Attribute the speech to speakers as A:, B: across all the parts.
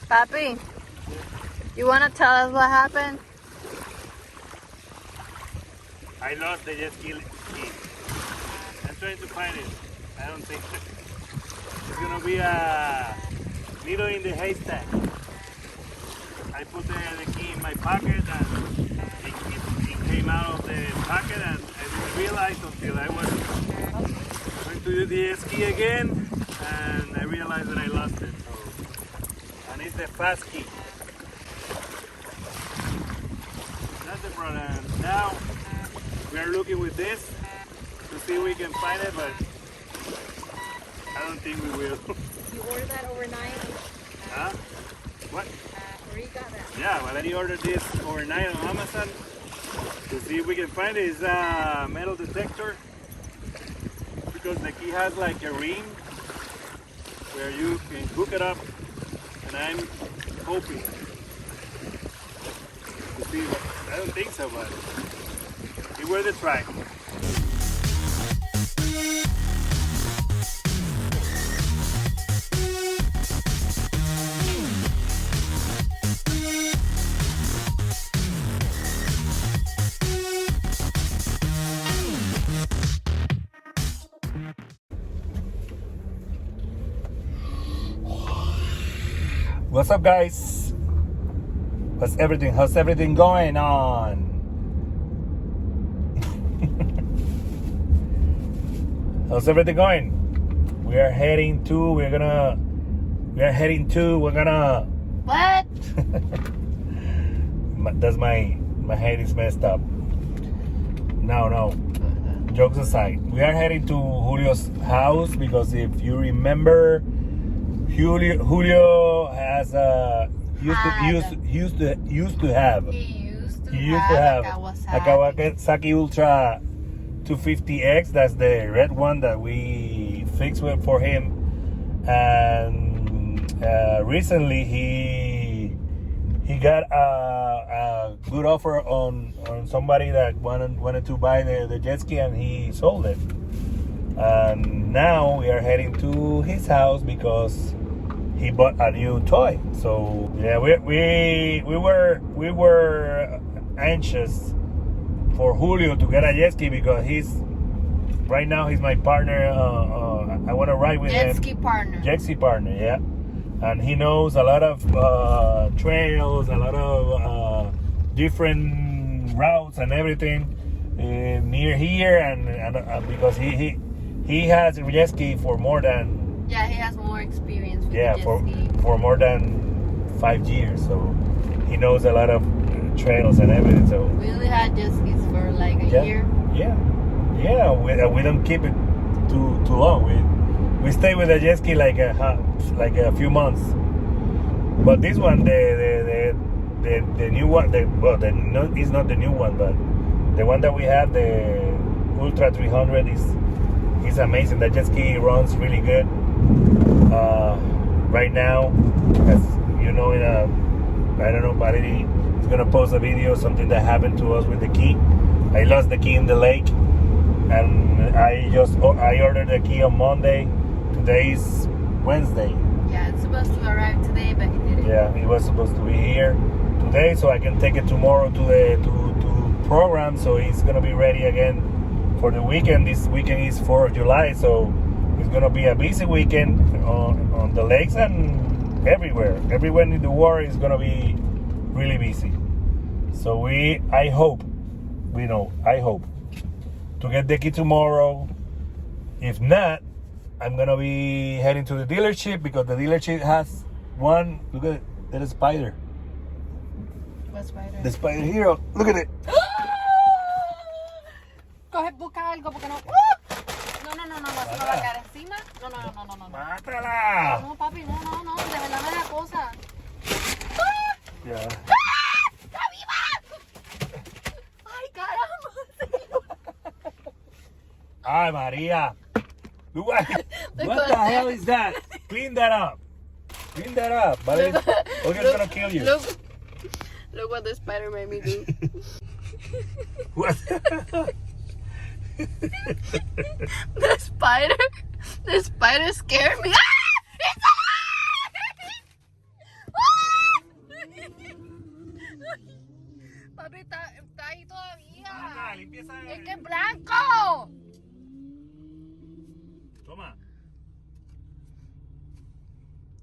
A: Papi, you want to tell us what happened?
B: I lost the jet ski key. I'm trying to find it. I don't think it's gonna be a needle in the haystack. I put the key in my pocket and it came out of the pocket and I didn't realize until I was going to do the jet ski again and I realized that I lost it. So, and it's the fast key. That's the problem. Now we are looking with this to see if we can find it, but I don't think we will.
A: You ordered that overnight?
B: Huh? What?
A: Where you got that?
B: Yeah, well, I ordered this overnight on Amazon to see if we can find it. It's a metal detector because the key has like a ring where you can hook it up, and I'm hoping to see. I don't think so, but it's worth a try. What's up, guys? How's everything going on? How's everything going? We're heading to
A: What?
B: That's my head is messed up. No. Jokes aside, we are heading to Julio's house because if you remember, Julio has used to have a Kawasaki Ultra 250X. That's the red one that we fixed for him, and recently he got a good offer on somebody that wanted to buy the jet ski, and he sold it. And now we are heading to his house because he bought a new toy. So yeah, we were anxious for Julio to get a jet ski because right now he's my partner. I want to ride with him. Jet ski partner, yeah. And he knows a lot of trails, a lot of different routes and everything near here, and because he has a jet ski for more than.
A: Yeah, he has more experience with jet ski.
B: for more than 5 years, so he knows a lot of trails and everything. So
A: we only had jet skis for like a year.
B: Yeah. We don't keep it too long. We stay with the jet ski like a few months. But this one, the new one, it's not the new one, but the one that we have, the Ultra 300, is amazing. The jet ski runs really good. Right now, as you know, I don't know, Valerie is gonna post a video, something that happened to us with the key. I lost the key in the lake, and I ordered the key on Monday. Today is Wednesday.
A: Yeah, it's supposed to arrive today, but he didn't.
B: Yeah, it was supposed to be here today, so I can take it tomorrow to program. So it's gonna be ready again for the weekend. This weekend is 4th of July, so it's gonna be a busy weekend on the lakes and everywhere. Everywhere in the world is gonna be really busy. So I hope to get the key tomorrow. If not, I'm gonna be heading to the dealership because the dealership has one. Look at it, there's a spider.
A: What spider?
B: The spider here. Look at it.
A: Coge, busca algo porque no. No, se me va a caer encima. No.
B: ¡Mátala!
A: No, papi, no, de verdad me da cosa.
B: Yeah.
A: ¡Está viva! ¡Ay, caramba!
B: Ay, María. What the hell is that? Clean that up. Valerie. It's gonna kill you.
A: Look what the spider made me do.
B: What?
A: The spider scared me. Ah! It's alive! Ah!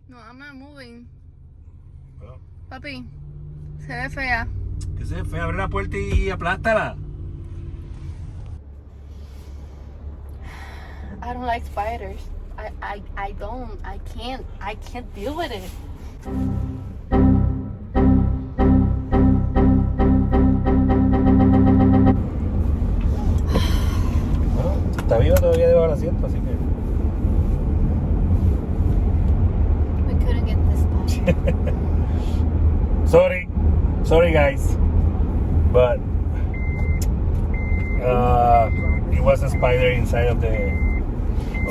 A: No, I'm not moving.
B: Well.
A: Papi, se ve fea.
B: Que se fue, abre la puerta y aplástala.
A: I don't like spiders. I don't. I can't deal with it.
B: Bueno, está vivo todavía debajo del asiento, así que.
A: We couldn't get this done.
B: Sorry guys, but it was a spider inside of the.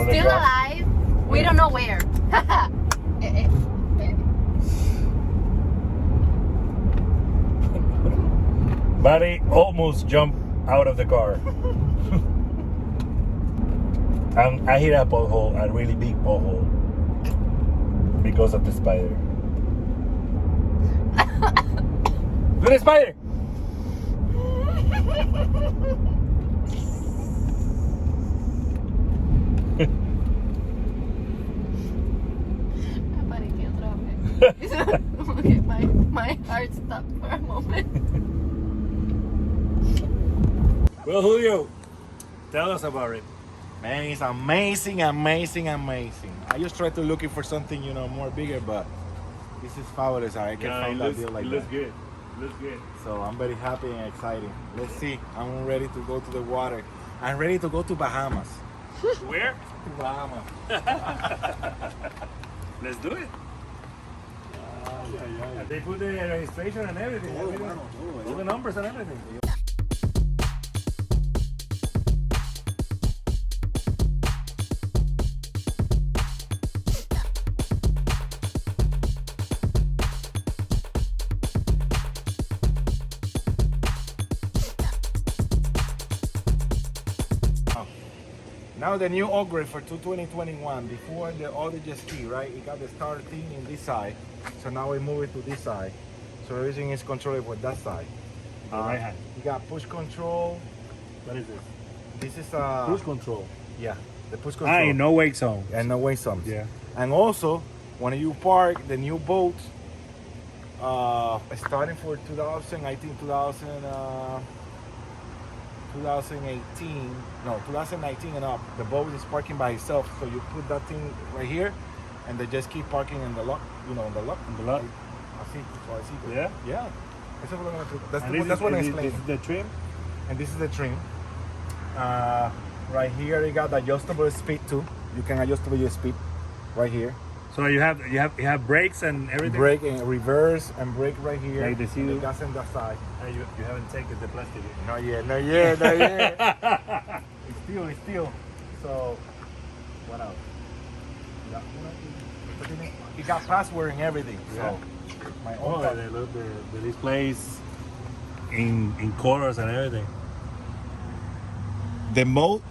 A: Still alive. We don't know where.
B: Buddy almost jumped out of the car. And I hit a pothole, a really big pothole, because of the spider. Look at the spider!
A: Buddy can't drop it. Okay, my heart stopped for a moment.
B: Well, Julio, tell us about it. Man, it's amazing. I just tried to looking for something, more bigger, but this is fabulous. I can find a deal like that.
C: Looks good. Looks good.
B: So I'm very happy and excited. Let's see. I'm ready to go to the water. I'm ready to go to Bahamas.
C: Where?
B: To Bahamas.
C: Let's do it.
B: They put the registration and everything. All the numbers and everything. Now the new upgrade for 2021, before the other Jetski, right? It got the starter thing in this side. So now we move it to this side. So everything is controlled with that side.
C: The right hand.
B: You got push control.
C: What is this?
B: This is
C: Cruise control.
B: yeah, the push control.
C: In no wake zone.
B: And no way some.
C: Yeah.
B: And also, when you park the new boat, starting for 2018, 2019 and up, the boat is parking by itself. So you put that thing right here, and they just keep parking in the lock. In the lock. Así, suavecito.
C: Yeah.
B: Yeah. Eso fue lo que me- That's,
C: And
B: the,
C: this
B: that's
C: is,
B: what I
C: this
B: explained.
C: is the trim.
B: And this is the trim. Right here, you got adjustable speed too. You can adjust your speed right here.
C: So you have brakes and everything.
B: Brake and reverse and brake right here.
C: Like the
B: and
C: seal.
B: the gas on that side.
C: You haven't taken the plastic.
B: Not yet. It's still. So, what else? You got password and everything. So, my own.
C: The displays in colors and everything.
B: The mode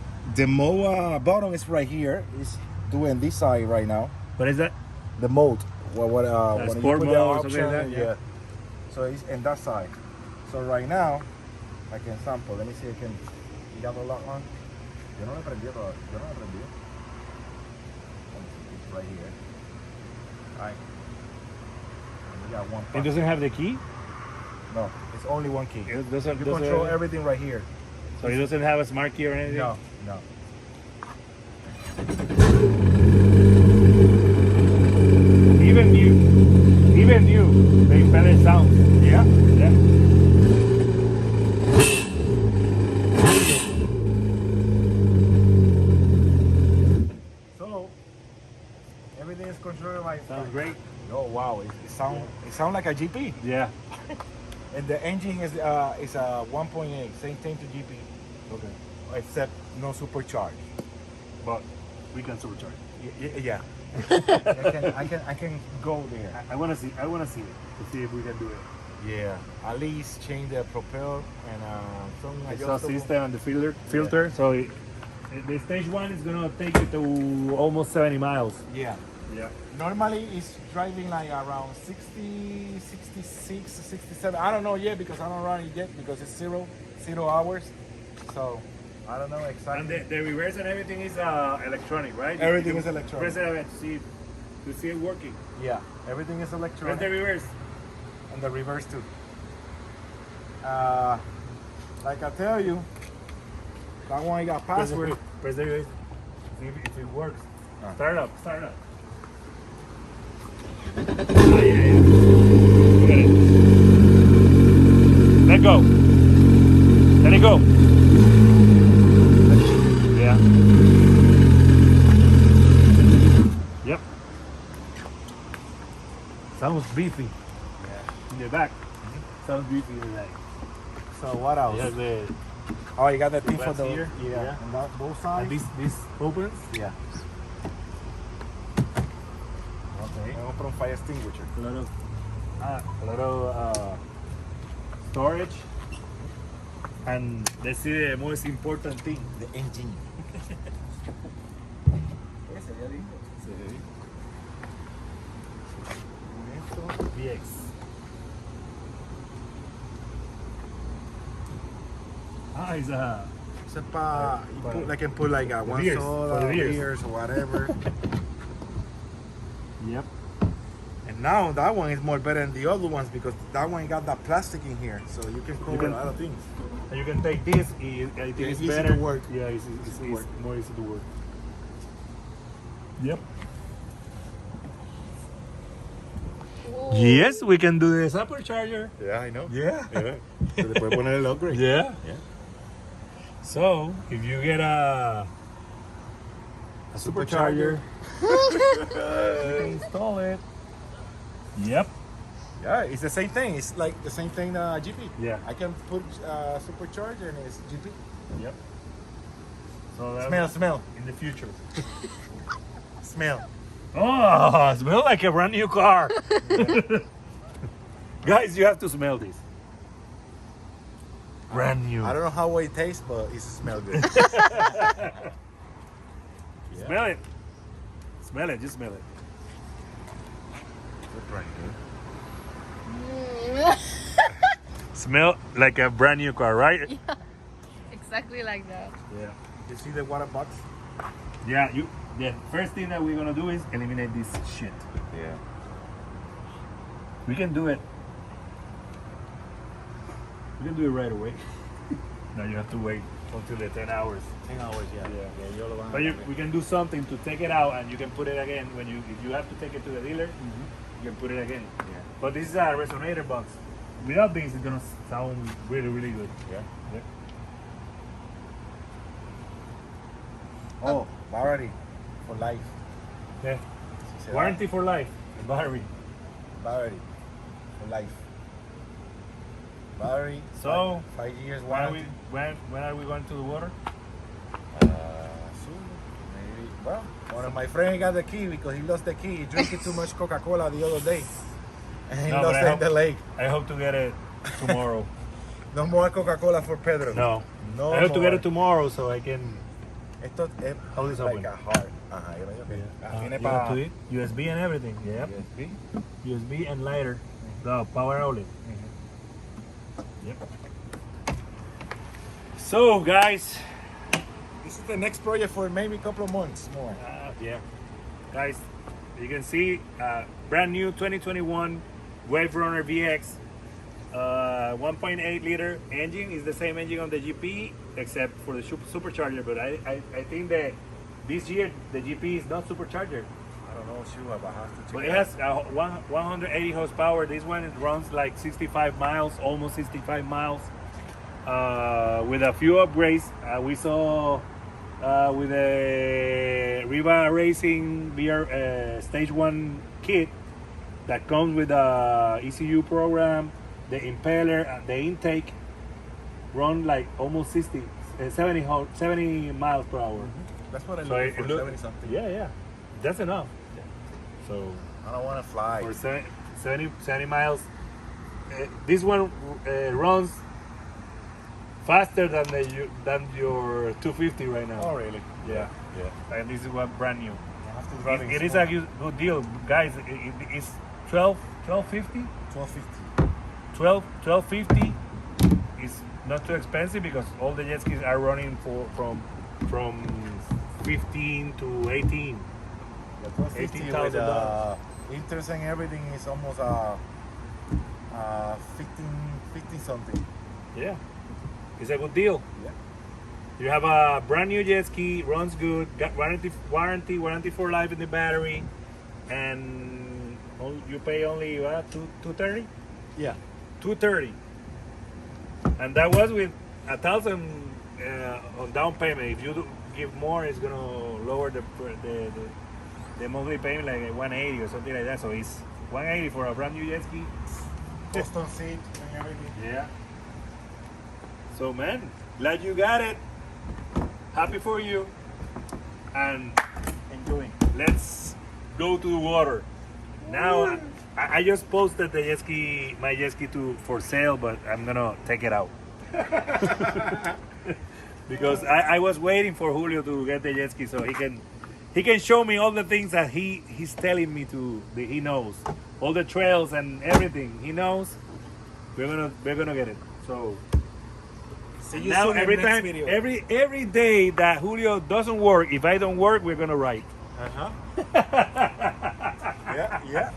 B: button is right here. It's doing this side right now.
C: What is that?
B: The mode. When
C: sport
B: you put
C: mode
B: the
C: or
B: option,
C: something like that, yeah.
B: So it's in that side. So right now, I can sample. Let me see if I can. You got the lock on? Yo no le prendí. It's right here. Right. And you got one.
C: It
B: button.
C: doesn't have the key.
B: No, it's only one key.
C: It doesn't.
B: You control everything right here.
C: So it doesn't have a smart key or anything.
B: No.
C: Even new, they better sound.
B: Yeah.
C: Yeah.
B: So everything is controlled by.
C: Sounds great.
B: Oh wow! It sound like a GP.
C: Yeah.
B: And the engine is a 1.8, same thing to GP,
C: Okay.
B: except no supercharge.
C: But we can supercharge.
B: Yeah. I can go there.
C: I want to see it to see if we can do it.
B: Yeah. At least change the propeller and some
C: Exhaust
B: adjustable.
C: system and the filter. So the stage 1 is gonna take you to almost 70 miles.
B: Yeah.
C: Yeah.
B: Normally it's driving like around 60, 66, 67. I don't know yet because I don't run it yet because it's zero hours. So I don't know
C: And
B: exactly.
C: the reverse and everything is electronic, right?
B: Everything
C: You
B: is electronic.
C: Press it and see. to see it working.
D: Yeah, everything is
C: Press
D: electronic.
C: the reverse.
D: And the reverse too. Like I tell you, that one I got password.
C: Press the reverse. See if it works.
D: Ah.
C: Start up. Oh, yeah. Get it. Let go. Let it go. Yeah. Yep. Sounds beefy. In the back. Sounds beefy in the back.
D: So what else?
C: Yeah, the
D: Oh, you got that thing for
C: That's
D: the
C: here?
D: yeah,
C: Yeah.
D: and that, both
C: and
D: sides.
C: this opens.
D: Yeah.
C: Okay.
D: I'm gonna put on fire extinguisher.
C: A lot of storage. And let's see the most important thing.
D: The engine.
C: VX. It's a
D: Except I can put like a one
C: beers,
D: soda,
C: for the beers.
D: beers or whatever.
C: yep.
D: And now that one is more better than the other ones because that one got that plastic in here, so you can cover
C: can-
D: a lot of things.
C: And you can take this. I think
D: Yeah,
C: it's
D: easy
C: better
D: to work.
C: Yeah, it's more easy to work. Yep.
A: Ooh.
C: Yes, we can do the supercharger.
D: Yeah, I know.
C: Yeah.
D: Yeah. Se le puede poner el upgrade.
C: Yeah.
D: Yeah.
C: So if you get a supercharger, you can install it. Yep.
D: Yeah, it's the same thing. It's like the same thing GP.
C: Yeah.
D: I can put supercharger and it's GP.
C: Yep. So that
D: Smell.
C: in the future.
D: Smell.
C: Oh, smell like a brand new car. Guys, you have to smell this. Brand new.
D: I don't know how it tastes, but it smells good.
C: Smell it. Smell it. Just smell it.
D: Brand new.
C: Smell like a brand new car, right?
A: Exactly like that.
C: Yeah.
D: You see the water box?
C: Yeah. The first thing that we're gonna do is eliminate this shit.
D: Yeah.
C: We can do it. We can do it right away. Now you have to wait until the 10 hours.
D: 10 hours, yeah.
C: Yeah.
D: Yo lo van a
C: But
D: cambiar.
C: we can do something to take it out, and you can put it again when if you have to take it to the dealer. You can put it again.
D: Yeah.
C: But this is a resonator box. Without this, it's gonna sound really, really good.
D: Yeah.
C: Yeah.
D: Oh, battery for life.
C: Yeah.
D: Si se da,
C: Warranty for life. The battery.
D: battery for life. Battery.
C: So,
D: 5 years
C: When are we
D: warranty.
C: when are we going to the water?
D: Soon, maybe. Well, one of my friends got the key because he lost the key. He drank too much Coca-Cola the other day, and he
C: No, but
D: lost
C: I
D: it in
C: hope-
D: the lake.
C: I hope to get it tomorrow.
D: No more Coca-Cola for Pedro.
C: No.
D: No
C: I hope to
D: more.
C: get it tomorrow so I can.
D: Esto es
C: Hold this
D: like
C: open.
D: a heart. Ajá, yo lo digo que tiene
C: You have
D: para
C: to it. USB and everything. Yep.
D: USB.
C: USB and lighter. The power outlet. Yep. So guys,
D: This is the next project for maybe a couple of months more.
C: yeah, guys, you can see brand new 2021 WaveRunner VX, 1.8 liter engine. Is the same engine on the GP except for the supercharger. But I think that this year the GP is not supercharger.
D: I don't know, sure, but I have to check.
C: But it has 180 horsepower. This one it runs like 65 miles, almost 65 miles. With a few upgrades, we saw with the Riva Racing VR Stage 1 kit that comes with the ECU program, the impeller, and the intake run like almost 70 miles per hour.
D: That's what I
C: So
D: look
C: it
D: for,
C: look-
D: 70 something.
C: Yeah, that's enough. So
D: I don't want to fly.
C: for 70 miles. This one runs faster than your 250 right now.
D: Oh, really?
C: Yeah,
D: Yeah.
C: and this is one brand new.
D: I have to drive
C: It is a good deal, guys. It's 1250.
D: 1250.
C: 1250 is not too expensive because all the jet skis are running from 15 to 18.
D: The 1250 with
C: $18,000.
D: interest and everything is almost 15 something.
C: Yeah, it's a good deal.
D: Yeah.
C: You have a brand new jet ski, runs good, got warranty for life in the battery, and you pay only what, $230?
D: Yeah.
C: $230, and that was with $1,000 on down payment. If you give more, it's gonna lower the monthly payment like $180 or something like that. So it's $180 for a brand new jet ski.
D: Custom seat and everything.
C: Yeah. So man, glad you got it. Happy for you. And
D: Enjoying.
C: let's go to the water. Now I just posted the jet ski, my jet ski for sale, but I'm gonna take it out. Because I was waiting for Julio to get the jet ski so he can show me all the things that he's telling me that he knows. All the trails and everything he knows. We're gonna get it. So
D: See you
C: now
D: soon in
C: every
D: the next
C: time
D: video.
C: every day that Julio doesn't work, if I don't work, we're gonna write.
D: Yeah.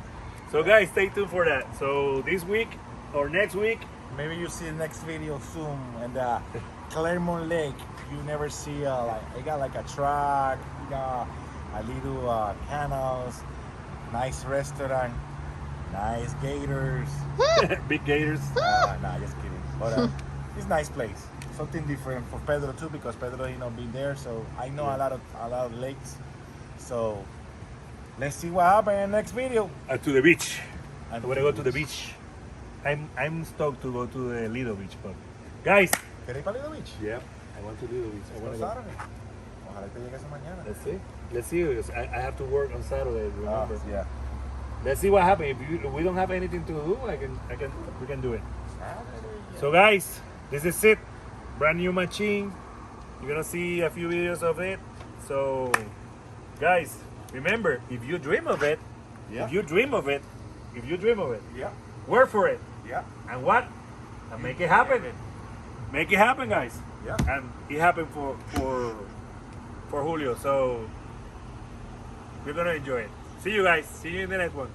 C: So guys, stay tuned for that. So this week or next week,
D: Maybe you see the next video soon. And Claremont Lake, you never see it got like a track, you got a little canals, nice restaurant, nice gators.
C: big gators.
D: Nah, just kidding. But it's a nice place. Something different for Pedro too, because Pedro been there, so I know a lot of lakes. So let's see what happens in the next video.
C: To the beach.
D: And
C: I wanna go to the beach. I'm stoked to go to the Lido Beach, but guys.
D: ¿Quieres ir para Lido Beach?
C: Yeah, I want to Lido Beach. I wanna
D: It's
C: go.
D: Saturday. Ojalá te llegues mañana.
C: Let's see. Because I have to work on Saturday. Remember?
D: Yeah.
C: Let's see what happens. If we don't have anything to do, we can do it.
D: Saturday, yeah.
C: So guys, this is it. Brand new machine. You're gonna see a few videos of it. So guys, remember, if you dream of it,
D: Yeah.
C: if you dream of it,
D: Yeah.
C: work for it.
D: Yeah.
C: And what? And make it happen. Make it happen, guys.
D: Yeah.
C: And it happened for Julio. So we're gonna enjoy it. See you guys. See you in the next one.